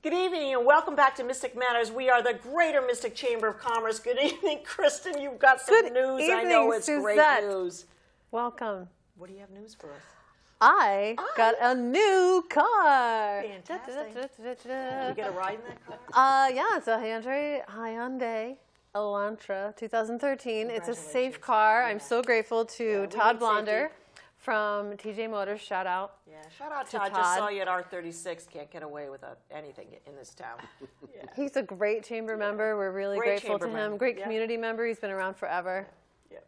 Good evening and welcome back to Mystic Matters. We are the Greater Mystic Chamber of Commerce. Good evening, Kristen. You've got some news. Evening, I know it's Suzette. great news. Welcome. What do you have news for us? I got a new car. Fantastic. Did you get a ride in that car? Yeah, it's a Hyundai Elantra 2013. It's a safe car. Yeah. I'm so grateful to we Todd need Blonder safety. from TJ Motors. Shout out. Yeah, shout out To Todd. Just Todd. saw you at R36. Can't get away with anything in this town. Yeah. He's a great chamber member. We're really Great grateful to chamber him. member. Great Yeah. community member. He's been around forever. Yeah.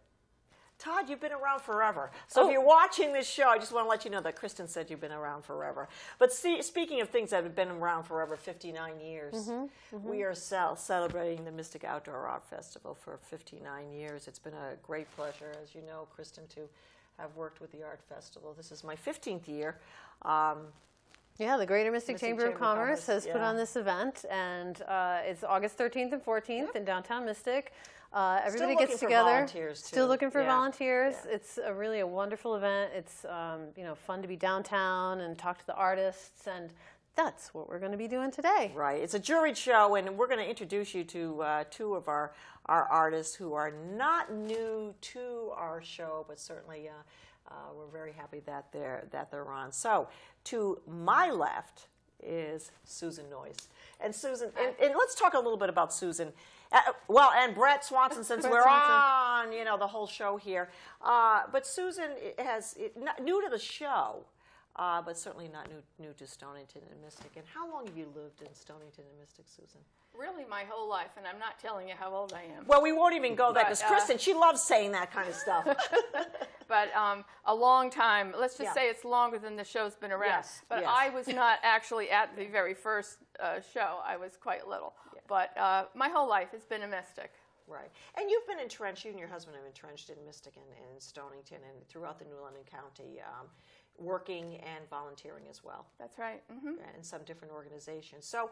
Todd, you've been around forever. So if you're watching this show, I just want to let you know that Kristen said you've been around forever. But speaking of things that have been around forever, 59 years, we are celebrating the Mystic Outdoor Art Festival for 59 years. It's been a great pleasure, as you know, Kristen, to have worked with the Art Festival. This is my 15th year. Yeah, the Greater Mystic Mystic Chamber of Commerce has put yeah. on this event, and it's August 13th and 14th in downtown Mystic. Everybody looking gets for together. volunteers, Still too. looking for Yeah. volunteers. Yeah. It's really a wonderful event. It's fun to be downtown and talk to the artists, and that's what we're going to be doing today. Right. It's a juried show, and we're going to introduce you to two of our artists who are not new to our show, but certainly we're very happy that they're on. So, to my left is Susan Noyes. And Susan, and let's talk a little bit about Susan. And Brett Swanson, since Brett we're Swanson. on, the whole show here. But Susan not new to the show, but certainly not new to Stonington and Mystic. And how long have you lived in Stonington and Mystic, Susan? Really my whole life, and I'm not telling you how old I am. Well, we won't even go there, because But, Kristen, she loves saying that kind of stuff. But a long time. Let's just Yeah. say it's longer than the show's been around. Yes, But yes. I was not actually at the very first show. I was quite little. Yeah. But my whole life has been a Mystic. Right. And you've been entrenched, you and your husband have entrenched in Mystic and Stonington and throughout the New London County, working and volunteering as well. That's right. Mm-hmm. In some different organizations. So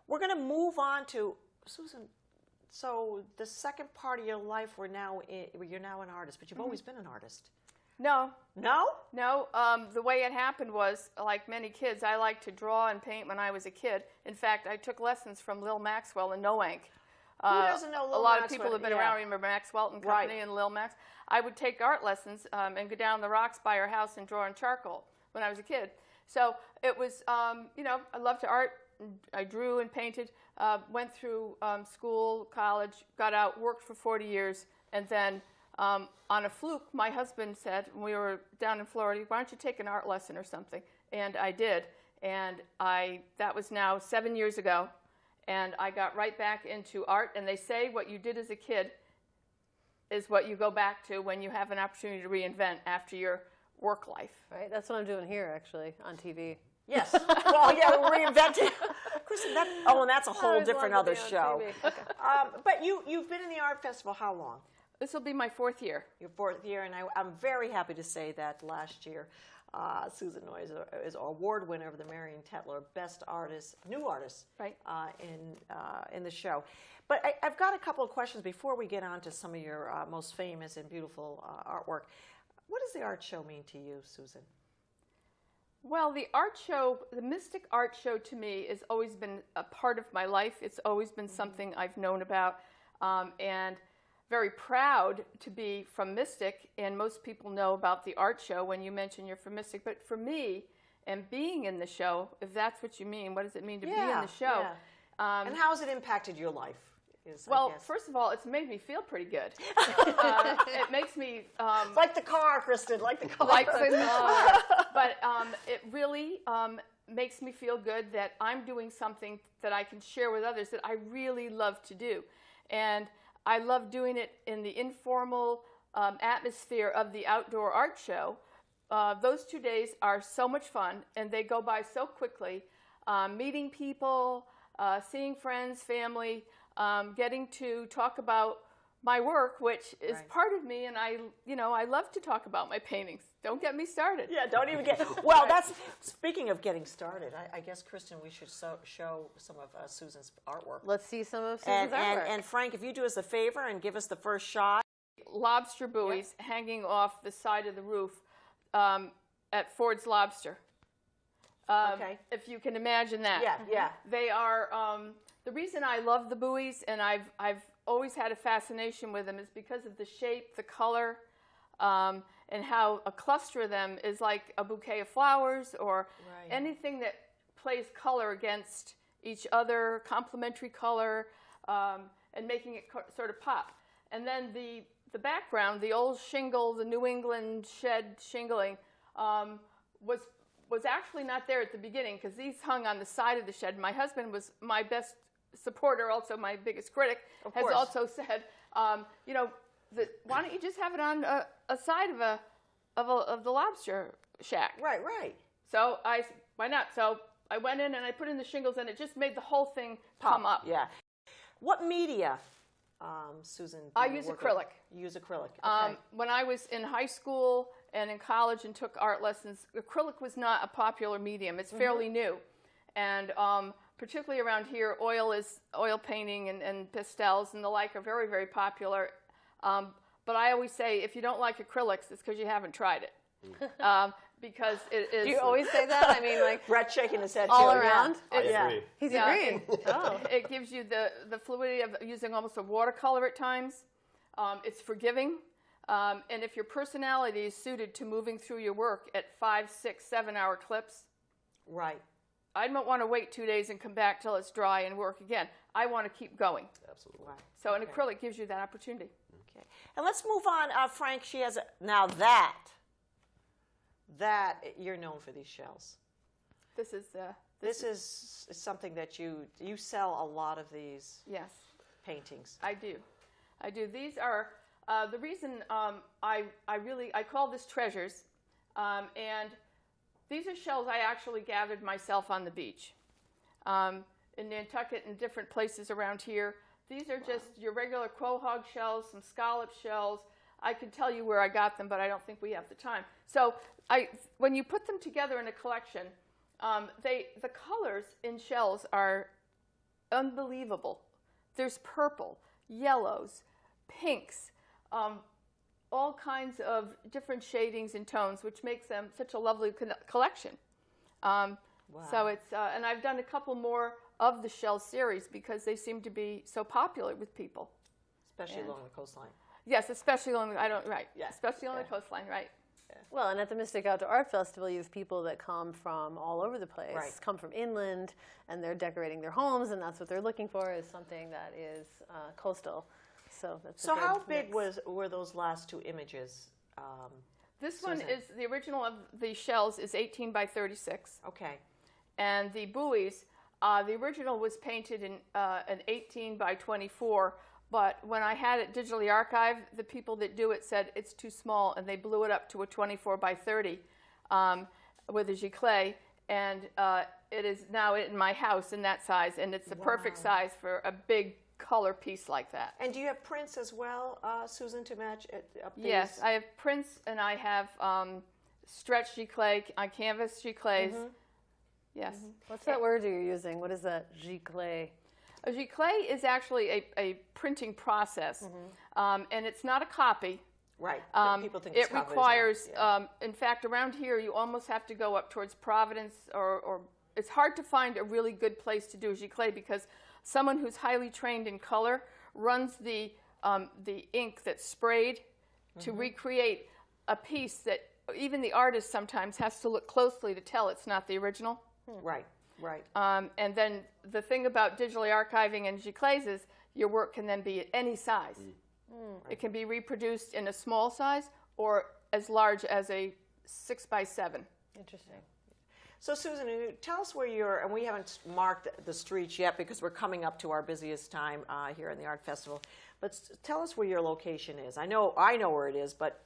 we're going to move on to, Susan, so the second part of your life, you're now an artist, but you've always been an artist. No. No? No, the way it happened was, like many kids, I liked to draw and paint when I was a kid. In fact, I took lessons from Lil Maxwell and Noank. Who doesn't know Lil A lot of Maxwell? people have been Yeah. around. Remember Maxwell and Company Right. and Lil Max? I would take art lessons and go down the rocks by our house and draw in charcoal when I was a kid. So it was, I loved art. I drew and painted, went through school, college, got out, worked for 40 years, and then on a fluke, my husband said, when we were down in Florida, why don't you take an art lesson or something? And I did. And that was now 7 years ago. And I got right back into art. And they say what you did as a kid is what you go back to when you have an opportunity to reinvent after your work life. Right? That's what I'm doing here, actually, on TV. Yes. Well, yeah, we're reinventing. Kristen, and that's a whole always different wanted other to be on show. TV. Okay. But you've been in the art festival how long? This will be my 4th year. Your 4th year, and I'm very happy to say that last year, Susan Noyes is an award winner of the Marion Tetler Best Artist, New Artist, Right. in the show. But I've got a couple of questions before we get on to some of your most famous and beautiful artwork. What does the art show mean to you, Susan? Well, the art show, the Mystic Art Show to me has always been a part of my life. It's always been something I've known about, and very proud to be from Mystic. And most people know about the art show when you mention you're from Mystic. But for me, and being in the show, if that's what you mean, what does it mean to be in the show? Yeah. And how has it impacted your life? Well, first of all, it's made me feel pretty good. It makes me... like the car, Kristen, like the car. Like the car. But it really makes me feel good that I'm doing something that I can share with others that I really love to do. And I love doing it in the informal atmosphere of the outdoor art show. Those 2 days are so much fun, and they go by so quickly. Meeting people, seeing friends, family, getting to talk about my work, which is part of me, and I love to talk about my paintings. Don't get me started. Yeah, don't even get. Well, that's speaking of getting started. I guess, Kristen, we should show some of Susan's artwork. Let's see some of Susan's artwork. And Frank, if you do us a favor and give us the first shot. Lobster buoys hanging off the side of the roof at Ford's Lobster. Okay. If you can imagine that. Yeah, yeah. They are, the reason I love the buoys, and I've always had a fascination with them, is because of the shape, the color, and how a cluster of them is like a bouquet of flowers or Right. anything that plays color against each other, complementary color, and making it sort of pop. And then the background, the old shingle, the New England shed shingling, was actually not there at the beginning because these hung on the side of the shed. My husband was my best supporter, also my biggest critic, Of has course. also said, you know, why don't you just have it on a side of the lobster shack? Right, right. So why not? So I went in and I put in the shingles, and it just made the whole thing come up. Yeah. What media, Susan? do I you use work acrylic. with? You use acrylic. Okay. When I was in high school and in college and took art lessons, acrylic was not a popular medium. It's fairly new. And particularly around here, oil painting and pastels and the like are very, very popular. But I always say, if you don't like acrylics, it's because you haven't tried it. Because it is... Do you always say that? I mean, like Brett's shaking his head all too. around? I Yeah. agree. He's Yeah. agreeing. Oh. It gives you the fluidity of using almost a watercolor at times. It's forgiving. And if your personality is suited to moving through your work at 5, 6, 7 hour clips, Right. I don't want to wait 2 days and come back till it's dry and work again. I want to keep going. Absolutely. Right. So an Okay. acrylic gives you that opportunity. Okay. And let's move on. Frank, she has now that you're known for these shells. This is This is something that you sell a lot of these yes, paintings. I do. These are the reason I call this treasures, and these are shells I actually gathered myself on the beach, in Nantucket and different places around here. These are just your regular quahog shells, some scallop shells. I could tell you where I got them, but I don't think we have the time. So when you put them together in a collection, the colors in shells are unbelievable. There's purple, yellows, pinks, all kinds of different shadings and tones, which makes them such a lovely collection. So it's, and I've done a couple more of the shell series because they seem to be so popular with people. Especially And- along the coastline. Yes, especially on Yeah. especially on Yeah. the coastline, right? Well, and at the Mystic Outdoor Art Festival, you have people that come from all over the place, Right. come from inland, and they're decorating their homes, and that's what they're looking for is something that is coastal. So that's So a good how big mix. were those last two images? This one Susan. is, the original of the shells is 18 by 36. Okay. And the buoys, the original was painted in an 18 by 24, but when I had it digitally archived, the people that do it said it's too small, and they blew it up to a 24 by 30 with a giclée, and it is now in my house in that size, and it's the perfect size for a big color piece like that. And do you have prints as well, Susan, to match up these? Yes, I have prints, and I have stretch giclée, canvas giclées. Yes. What's that word you're using? What is that? Giclée. A giclée is actually a printing process, and it's not a copy. Right. People think It it's covered, it's not. requires, Yeah. in fact, around here you almost have to go up towards Providence, or it's hard to find a really good place to do a giclée because someone who's highly trained in color runs the ink that's sprayed to recreate a piece that even the artist sometimes has to look closely to tell it's not the original. Right. Right. And then the thing about digitally archiving and giclées is your work can then be at any size. It can be reproduced in a small size or as large as a 6 by 7. Interesting. So, Susan, tell us where you're, and we haven't marked the streets yet because we're coming up to our busiest time here in the Art Festival, but tell us where your location is. I know where it is, but...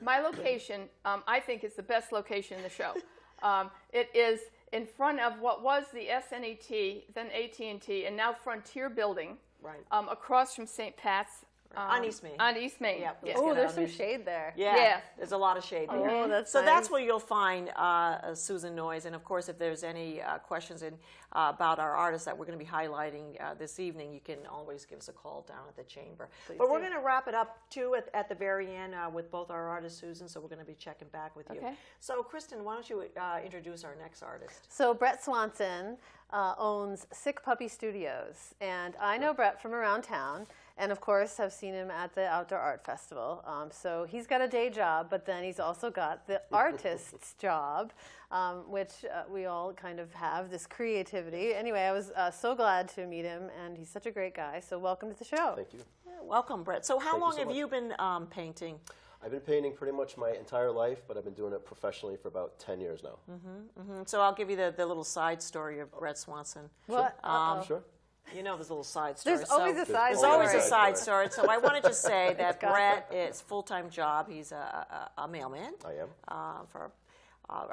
My location, I think, is the best location in the show. It is in front of what was the SNET, then AT&T, and now Frontier Building, Right. across from St. Pat's On East Main. On East Main. Yep. Yeah. Let's Oh, get there's out some of shade there. Yeah, Yes. there's a lot of shade there. Oh, that's So that's nice. where you'll find Susan Noyes. And of course, if there's any questions about our artists that we're going to be highlighting this evening, you can always give us a call down at the chamber. But we're do. going to wrap it up too at the very end with both our artists, Susan. So we're going to be checking back with you. Okay. So Kristen, why don't you introduce our next artist? So Brett Swanson owns Sick Puppy Studios, and I know Brett from around town, and of course have seen him at the Outdoor Art Festival. So he's got a day job, but then he's also got the artist's job, which we all kind of have, this creativity. Anyway, I was so glad to meet him, and he's such a great guy. So welcome to the show. Thank you. Welcome, Brett. So how Thank you long so have much. you been painting? I've been painting pretty much my entire life, but I've been doing it professionally for about 10 years now. So I'll give you the little side story of Brett Swanson. What? Sure. You know, there's a little side story. There's always a side There's story. always a Always a side side story. So I want to just say that gossip. Brett is full-time job. He's a mailman I am. for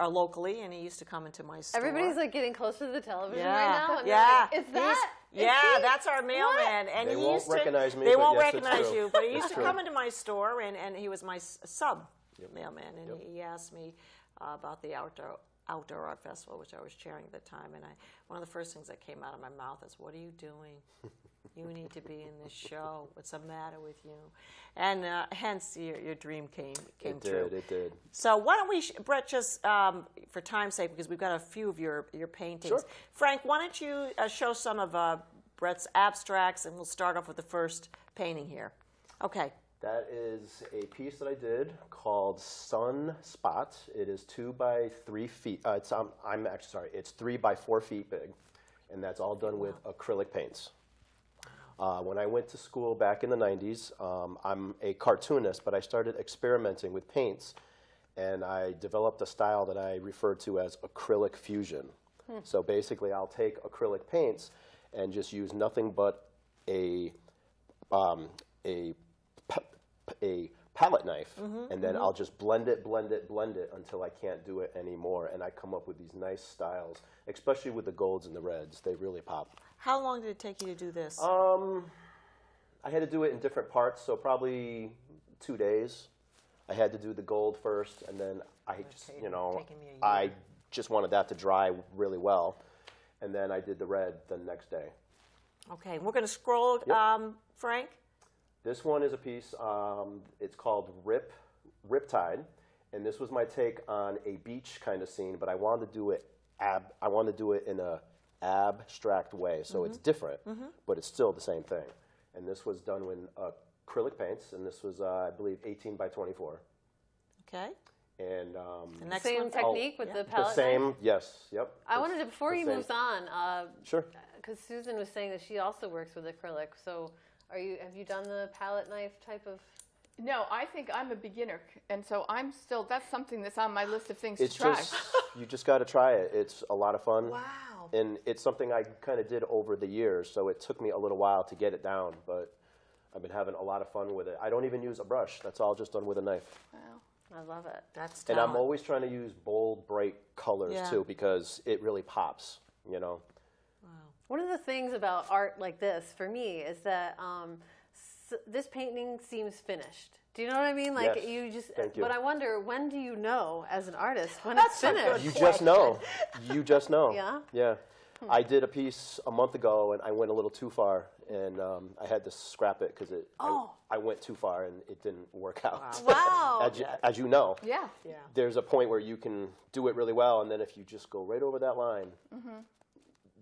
locally, and he used to come into my store. Everybody's like getting close to the television yeah, right now. And they're yeah. like, is that? Is Yeah, he? that's our mailman. And They he won't used to, recognize me, They but won't yes, it's recognize true. you, but he used It's to true. come into my store, and he was my sub mailman, and he asked me about the Outdoor Art Festival, which I was chairing at the time, and one of the first things that came out of my mouth is, "What are you doing? You need to be in this show. What's the matter with you?" And hence your dream came It true. did. It did. So why don't we, Brett, just for time's sake, because we've got a few of your paintings. Sure. Frank, why don't you show some of Brett's abstracts, and we'll start off with the first painting here. Okay. That is a piece that I did called Sun Spot. It is 2 by 3 feet. I'm actually sorry. It's 3 by 4 feet big, and that's all done with acrylic paints. When I went to school back in the 90s, I'm a cartoonist, but I started experimenting with paints, and I developed a style that I refer to as acrylic fusion. So basically, I'll take acrylic paints and just use nothing but a palette knife, and then I'll just blend it until I can't do it anymore, and I come up with these nice styles, especially with the golds and the reds. They really pop. How long did it take you to do this? I had to do it in different parts, so probably 2 days. I had to do the gold first, and then I just, taken me a year. I just wanted that to dry really well, and then I did the red the next day. Okay, we're going to scroll, Frank. This one is a piece, it's called Riptide, and this was my take on a beach kind of scene, but I wanted to do it in a abstract way, so it's different, but it's still the same thing. And this was done with acrylic paints, and this was, I believe, 18 by 24. Okay. And The next Same one. technique with the the palette knife? same, yes, yep. I wanted to, before the he same. moves on, Sure. because Susan was saying that she also works with acrylic. So, have you done the palette knife type of? No, I think I'm a beginner, and so that's something that's on my list of things It's to try. just, you just got to try it. It's a lot of fun. Wow. And it's something I kind of did over the years, so it took me a little while to get it down, but I've been having a lot of fun with it. I don't even use a brush. That's all just done with a knife. Wow. I love it. That's And talent. I'm always trying to use bold, bright colors, Yeah. too, because it really pops, you know? One of the things about art like this for me is that this painting seems finished. Do you know what I mean? Like Yes. you just. Thank you. But I wonder, when do you know as an artist when That's it's a good finished? You just know. You just know. Yeah? Yeah. I did a piece a month ago, and I went a little too far, and I had to scrap it because I went too far, and it didn't work out. Wow. As you know, Yeah. Yeah. there's a point where you can do it really well, and then if you just go right over that line,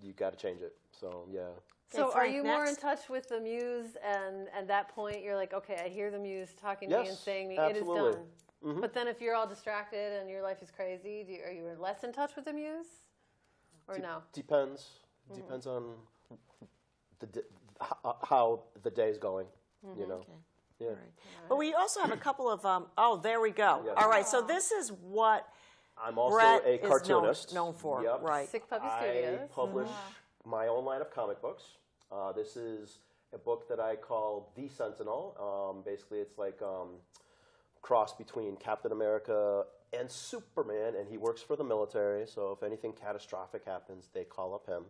you got to change it. So, yeah. So Okay, are Frank, you more in next. touch with the muse, and at that point you're like, okay, I hear the muse talking to me and Yes, saying me, absolutely. it is done. But then if you're all distracted and your life is crazy, are you less in touch with the muse, or no? Depends. Depends on how the day's going, you know. Okay. Yeah. All right. But we also have a couple of, there we go. Yes. All right, so this is what I'm also Brett a is cartoonist. known for. Yep. Right. Sick Puppy I Studios. publish my own line of comic books. This is a book that I call The Sentinel. Basically, it's like cross between Captain America and Superman, and he works for the military, so if anything catastrophic happens, they call up him.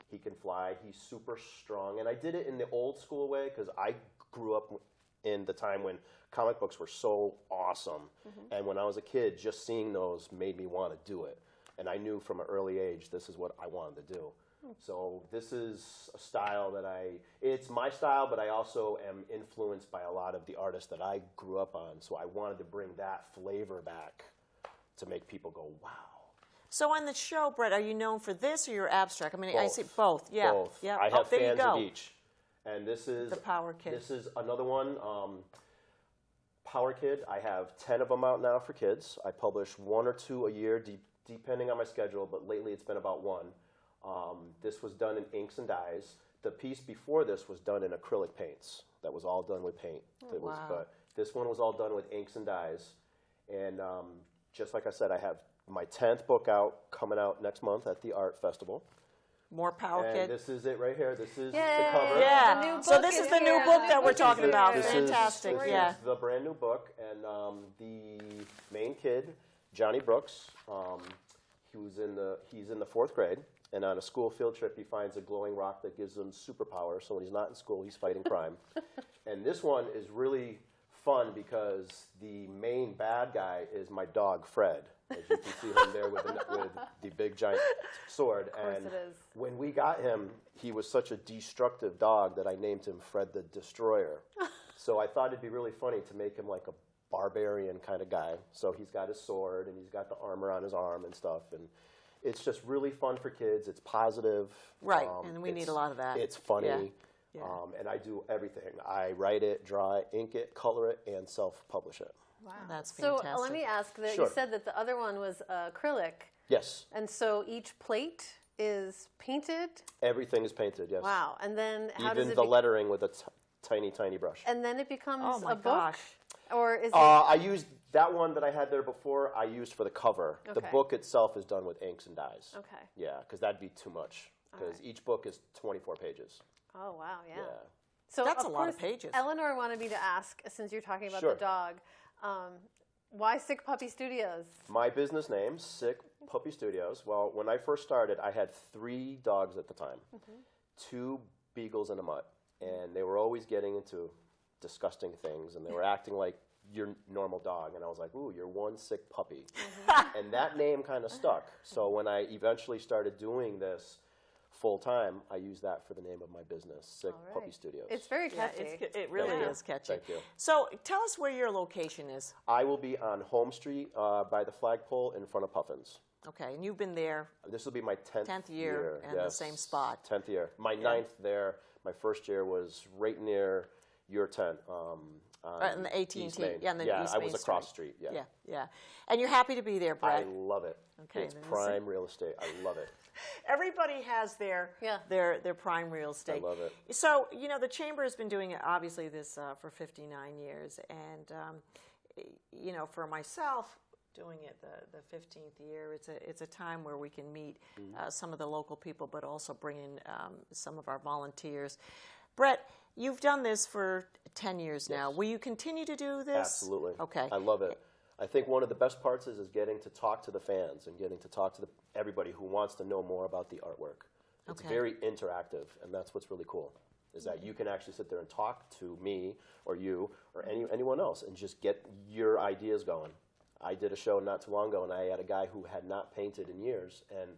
He can fly. He's super strong, and I did it in the old school way because I grew up in the time when comic books were so awesome. And when I was a kid, just seeing those made me want to do it. And I knew from an early age this is what I wanted to do. So this is a style that it's my style, but I also am influenced by a lot of the artists that I grew up on. So I wanted to bring that flavor back to make people go, wow. So on the show, Brett, are you known for this or your abstract? I mean, Both. I see both. Yeah. Both. Yeah. I have there fans you go. of each. And this is The Power Kid. This is another one. Power Kid. I have 10 of them out now for kids. I publish 1 or 2 a year, depending on my schedule, but lately it's been about 1. This was done in inks and dyes. The piece before this was done in acrylic paints. That was all done with paint. wow. But this one was all done with inks and dyes. And just like I said, I have my 10th book out, coming out next month at the Art Festival. More Power And Kid. this is it right here. This is the Yay. cover. Yeah. The new So book this is is the new here. book that we're This is talking here. about. This is- Fantastic. This Yeah. is the brand new book, and the main kid, Johnny Brooks, he's in the 4th grade, and on a school field trip, he finds a glowing rock that gives him superpower. So when he's not in school, he's fighting crime. And this one is really fun because the main bad guy is my dog Fred. As you can see him there with the big giant sword. Of course And it is. when we got him, he was such a destructive dog that I named him Fred the Destroyer. So I thought it'd be really funny to make him like a barbarian kind of guy. So he's got his sword and he's got the armor on his arm and stuff. And it's just really fun for kids. It's positive. Right, and we need a lot of that. It's funny. Yeah. Yeah. And I do everything. I write it, draw it, ink it, color it, and self-publish it. Wow. That's So fantastic. let me ask that Sure. you said that the other one was acrylic, Yes. and so each plate is painted. Everything is painted, yes. Wow. And then how does Even it the lettering with a tiny, tiny brush. and then it becomes Oh my a book, gosh. or is it? I used that one that I had there before. I used for the cover. The Okay. book itself is done with inks and dyes. Okay. Yeah, because that'd be too much. Because each book is 24 pages. Oh wow, yeah. Yeah. So That's a lot of course, pages. Eleanor wanted me to ask, since you're talking about Sure. the dog, why Sick Puppy Studios? My business name, Sick Puppy Studios. Well, when I first started, I had 3 dogs at the time, 2 beagles and a mutt, and they were always getting into disgusting things, and they were acting like your normal dog, and I was like, ooh, you're one sick puppy. And that name kind of stuck. So when I eventually started doing this full time, I used that for the name of my business, Sick All right. Puppy Studios. It's very Yeah, catchy. it really Thank you. is catchy. Thank you. So tell us where your location is. I will be on Home Street by the flagpole in front of Puffins. Okay, and you've been there. This will be my 10th year and the same spot. 10th year. My 9th there. My first year was right near your tent. In the AT&T, East Main. yeah, on the yeah, East I Main was across the street. Yeah. Yeah, yeah. And you're happy to be there, I Brett. love it. Okay, It's then this prime real estate. I love it. Everybody has their Yeah. their prime real estate. love it. So the chamber has been doing obviously this for 59 years, and for myself, doing it the 15th year, it's a time where we can meet some of the local people, but also bring in some of our volunteers. Brett, you've done this for 10 years now. Yes. Will you continue to do this? Absolutely. Okay. I love it. I think one of the best parts is getting to talk to the fans and getting to talk to everybody who wants to know more about the artwork. It's Okay. very interactive, and that's what's really cool, is that you can actually sit there and talk to me or you or anyone else and just get your ideas going. I did a show not too long ago, and I had a guy who had not painted in years, and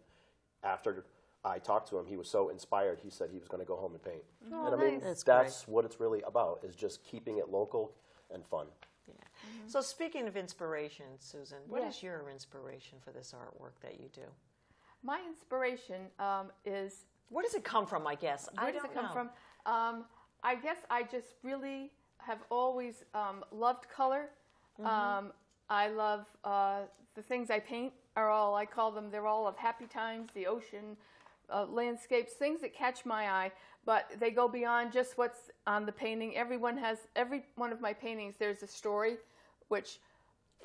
after I talked to him, he was so inspired, he said he was going to go home and paint. Oh, and I mean, nice. That's what it's really about, is just keeping it local and fun. Yeah. So speaking of inspiration, Susan, what Yeah. is your inspiration for this artwork that you do? My inspiration is Where does it come from, I guess? where does it come from? I guess I just really have always loved color. I love the things I paint are all, I call them, they're all of happy times, the ocean, landscapes, things that catch my eye, but they go beyond just what's on the painting. Every one of my paintings, there's a story, which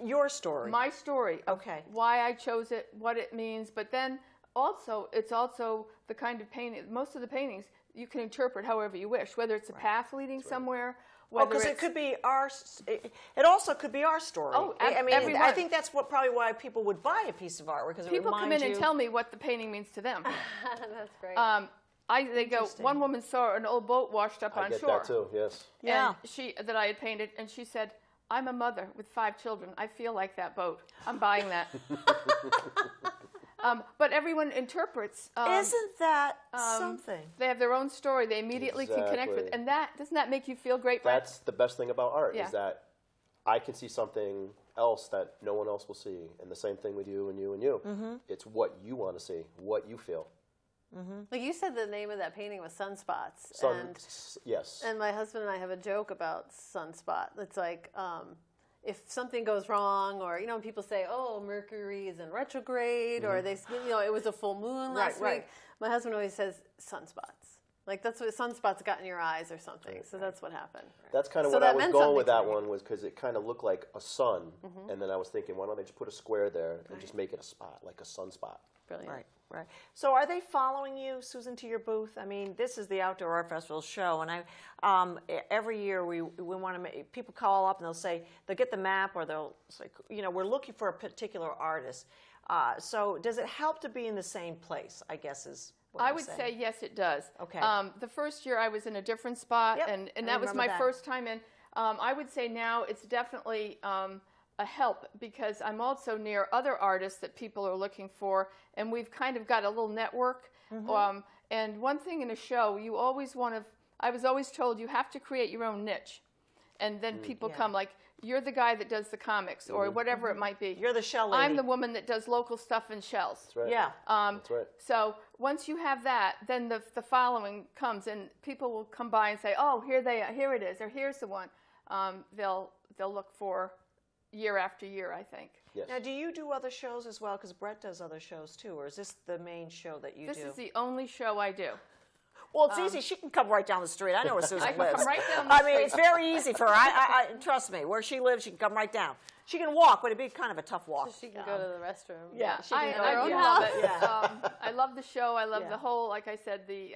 Your story. my story of Okay. why I chose it, what it means, but then also it's also the kind of painting, most of the paintings you can interpret however you wish, whether it's a path leading somewhere, whether because it it's could be our. It also could be our story. Oh, I mean, everyone. I think that's probably why people would buy a piece of artwork because it people come reminds in you. and tell me what the painting means to them. That's great. They go, one woman saw an old boat washed up I on get shore. that too, yes. Yeah. And that I had painted, and she said, I'm a mother with 5 children. I feel like that boat. I'm buying that. But everyone interprets. Isn't that something? They have their own story. They immediately can connect with, Exactly. and doesn't that make you feel great, Brett? That's the best thing about art Yeah. is that I can see something else that no one else will see. And the same thing with you and you and you. Mm-hmm. It's what you want to see, what you feel. Like you said, the name of that painting was Sunspots. Yes. And my husband and I have a joke about sunspot. It's like if something goes wrong, or when people say, "Oh, Mercury is in retrograde," or they, it was a full moon last right. week. My husband always says sunspots. Like that's what sunspots got in your eyes or something. So that's what happened. That's kind of So what I that was meant going with something that to me. one, was because it kind of looked like a sun. And then I was thinking, why don't they just put a square there and just make it a spot, like a sunspot? Brilliant. Right. So are they following you, Susan, to your booth? I mean, this is the Outdoor Art Festival show, and every year we want to make people call up and they'll get the map, or they'll say, we're looking for a particular artist. So does it help to be in the same place, I guess is what I I'm would saying. say yes, it does. Okay. The first year I was in a different spot, Yep, and I that was my remember that. first time in. I would say now it's definitely a help, because I'm also near other artists that people are looking for, and we've kind of got a little network. And one thing in a show, I was always told you have to create your own niche, and then people come like, you're the guy that does the comics, or whatever it might be. You're the shell lady. I'm the woman that does local stuff in shells. That's right. Yeah. That's right. So once you have that, then the following comes, and people will come by and say, "Oh, here it is," or "Here's the one." They'll look for year after year, I think. Yes. Now, do you do other shows as well? Because Brett does other shows too, or is this the main show that you do? This is the only show I do. Well, it's easy. She can come right down the street. I know where Susan I can lives. come right down the I mean, street. it's very easy for her. I trust me. Where she lives, she can come right down. She can walk, but it'd be kind of a tough walk. She can go to the restroom. Yeah, she can go I to her own love house. it. Yeah. I love the show. I love Yeah. the whole, like I said, the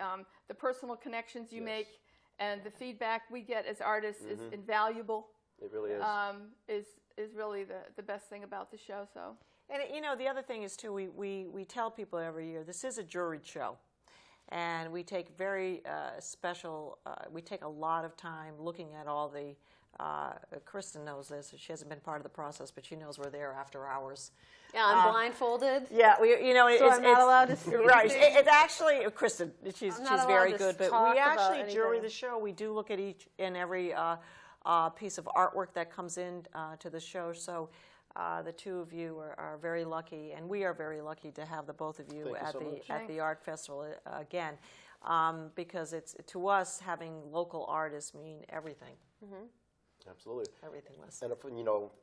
personal connections you make, and the feedback we get as artists is invaluable. It really is. Is really the best thing about the show. So. And the other thing is too, we tell people every year this is a juried show, and we take very special. We take a lot of time looking at all the. Kristen knows this. She hasn't been part of the process, but she knows we're there after hours. Yeah, I'm blindfolded. Yeah, So I'm not allowed to see right. anything? It's actually Kristen. She's I'm not very allowed to good, but talk we about actually jury anything. the show. We do look at each and every piece of artwork that comes in to the show. So the two of you are very lucky, and we are very lucky to have the both of you Thank you at so the much. at the art festival again, because it's to us having local artists mean everything. Absolutely. Everything was. And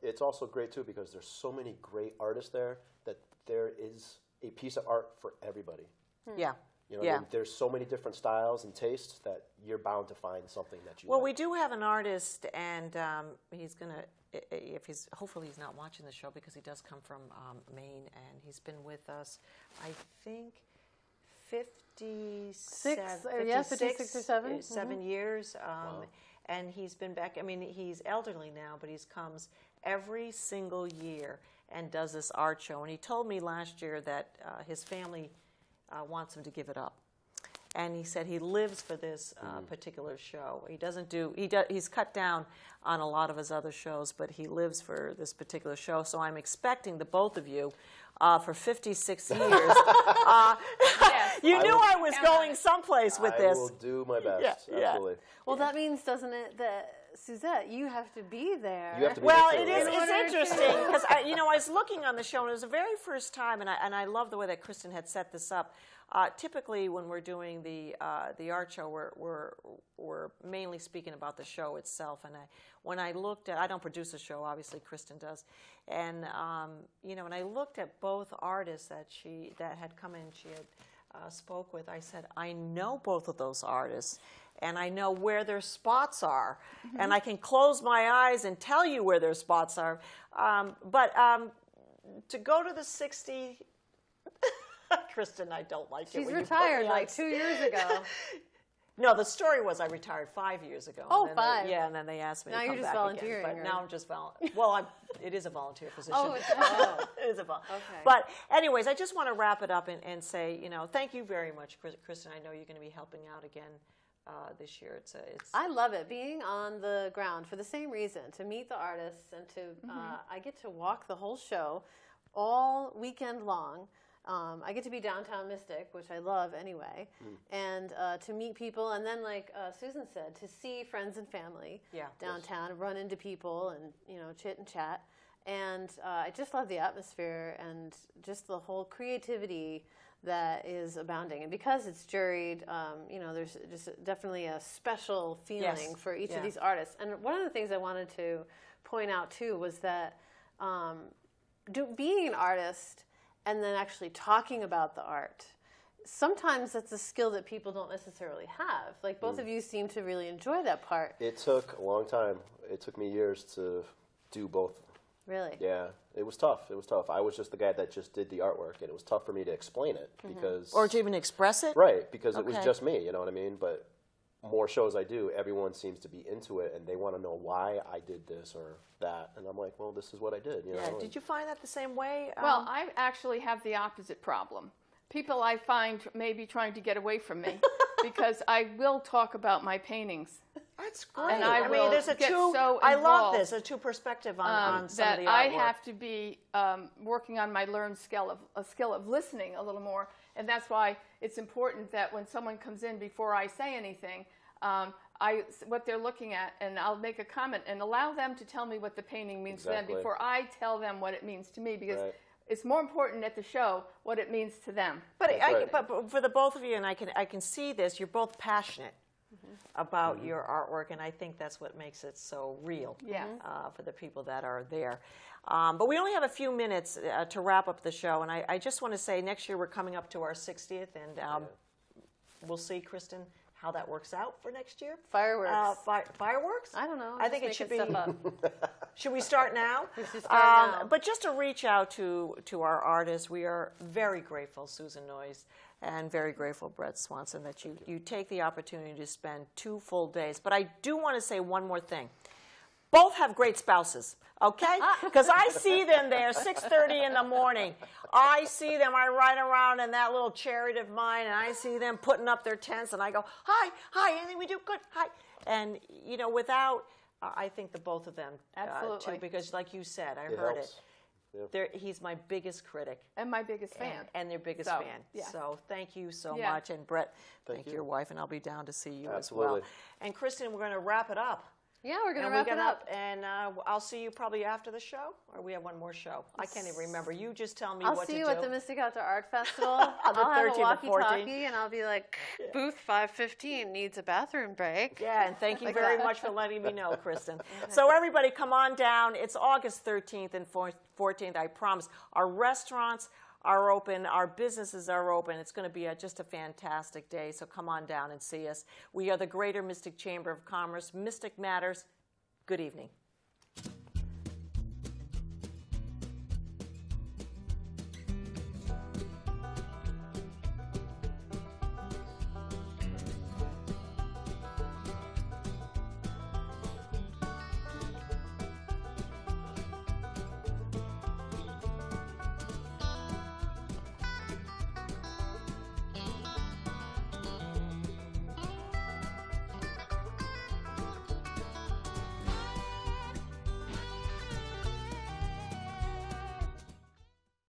it's also great too because there's so many great artists there that there is a piece of art for everybody. Yeah. I mean, there's so many different styles and tastes that you're bound to find something that you Well, like. we do have an artist, and he's gonna. Hopefully he's not watching the show because he does come from Maine, and he's been with us, I think, 56 or 7. 7 years. And he's been back. I mean, he's elderly now, but he comes every single year and does this art show. And he told me last year that his family wants him to give it up. And he said he lives for this particular show. He doesn't do. He's cut down on a lot of his other shows, but he lives for this particular show. So I'm expecting the both of you for 56 years. You knew I was going someplace with this. I will do my best. Yeah. Absolutely. Well, that means, doesn't it, that Suzette, you have to be there. You have to be Well, there it too, is. yeah. It's interesting because I was looking on the show, and it was the very first time, and I love the way that Kristen had set this up. Typically, when we're doing the art show, we're mainly speaking about the show itself. And when I looked at, I don't produce a show, obviously Kristen does, and when I looked at both artists that had come in, she had spoke with, I said, I know both of those artists. And I know where their spots are, and I can close my eyes and tell you where their spots are. But to go to the 60, Kristen, I don't like it. She's when you put retired me like on- 2 years ago. No, the story was I retired 5 years ago. Oh, and then 5. Yeah, and then they asked me Now to you're come just back volunteering, again. But now right? I'm just Well, it is a volunteer position. Oh, it's It is a volunteer. Okay. But anyways, I just want to wrap it up and say, thank you very much, Kristen. I know you're going to be helping out again this year. I love it, being on the ground for the same reason, to meet the artists and to I get to walk the whole show all weekend long. I get to be downtown Mystic, which I love anyway, and to meet people, and then like Susan said, to see friends and family downtown, run into people, and chit and chat. And I just love the atmosphere and just the whole creativity that is abounding. And because it's juried, there's just definitely a special feeling for each of these artists. And one of the things I wanted to point out too was that being an artist and then actually talking about the art, sometimes that's a skill that people don't necessarily have. Like both of you seem to really enjoy that part. It took a long time. It took me years to do both. Really? Yeah, it was tough. It was tough. I was just the guy that just did the artwork, and it was tough for me to explain it because... Or to even express it? Right, because it was Okay. just me, you know what I mean? But more shows I do, everyone seems to be into it, and they want to know why I did this or that. And I'm like, well, this is what I did, Yeah. know? Did you find that the same way? Well, I actually have the opposite problem. People I find may be trying to get away from me because I will talk about my paintings. That's great. And I mean, will there's a get two. so I love involved, this. A two perspective on some that of the artwork. I have to be working on my learned skill of listening a little more, and that's why it's important that when someone comes in before I say anything, what they're looking at, and I'll make a comment and allow them to tell me what the painting means to them before I tell them what it means to me, because it's more important at the show what it means to them. But, right. but for the both of you, and I can see this, you're both passionate about your artwork, and I think that's what makes it so real for the people that are there. But we only have a few minutes to wrap up the show, and I just want to say next year we're coming up to our 60th, and we'll see, Kristen, how that works out for next year. Fireworks. Fireworks? I don't know. I think it should be. Stuff up. Should we start now? We should start now. But just to reach out to our artists, we are very grateful, Susan Noyes, and very grateful, Brett Swanson, that you take the opportunity to spend 2 full days. But I do want to say one more thing. Both have great spouses, okay? Because I see them there 6:30 in the morning. I see them, I ride around in that little chariot of mine, and I see them putting up their tents, and I go, hi, anything we do? Good, hi. And, without, I think the both of them, Absolutely. too, because like you said, I It heard helps. He's my biggest critic. And my biggest fan. And their biggest So, fan. yeah. So thank you so Yeah. much. And Brett, thank you. your wife, and I'll be down to see you Absolutely. as well. And Kristen, we're going to wrap it up. Yeah, we're going to And wrap it up. And I'll see you probably after the show, or we have one more show. I can't even remember. You just tell me I'll what to see do. you at the Mystic Outdoor Art Festival. On the I'll have 13th a and 14th. walkie-talkie, and I'll be like, booth 515 needs a bathroom break. Yeah, and thank you Like very that. much for letting me know, Kristen. So everybody, come on down. It's August 13th and 14th, I promise. Our restaurants are open. Our businesses are open. It's going to be just a fantastic day, so come on down and see us. We are the Greater Mystic Chamber of Commerce. Mystic Matters. Good evening.